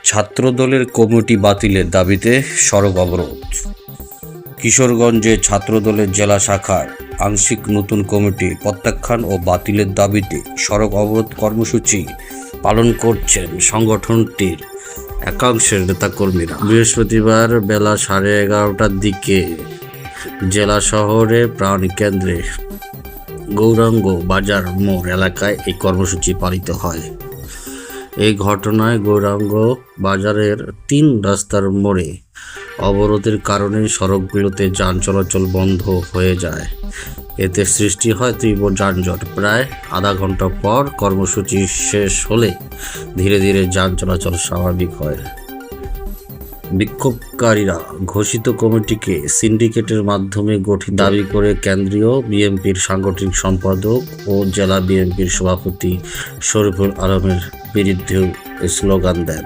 ছাত্রদলের কমিটি বাতিলের দাবিতে সড়ক অবরোধ। কিশোরগঞ্জে ছাত্রদলের জেলা শাখার আংশিক নতুন কমিটি প্রত্যাখ্যান ও বাতিলের দাবিতে সড়ক অবরোধ কর্মসূচি পালন করছেন সংগঠনটির একাংশের নেতাকর্মীরা। বৃহস্পতিবার বেলা 11:30টার দিকে জেলা শহরে প্রাণকেন্দ্রে গৌরাঙ্গ বাজার মোড় এলাকায় এই কর্মসূচি পালিত হয়। এই ঘটনায় গৌরাঙ্গ বাজারের 3 রাস্তার মোড়ে অবরোধের কারণে সড়কগুলোতে যান চলাচল বন্ধ হয়ে যায়। এতে সৃষ্টি হয় তীব্র যানজট। প্রায় আধা ঘন্টা পর কর্মসূচি শেষ হলে ধীরে ধীরে যান চলাচল স্বাভাবিক হয়। বিক্ষোভকারীরা ঘোষিত কমিটিকে সিন্ডিকেটের মাধ্যমে গঠিত দাবি করে কেন্দ্রীয় বিএনপির সাংগঠনিক সম্পাদক ও জেলা বিএনপির সভাপতি শরীফুল আলমের বিরুদ্ধেও স্লোগান দেন।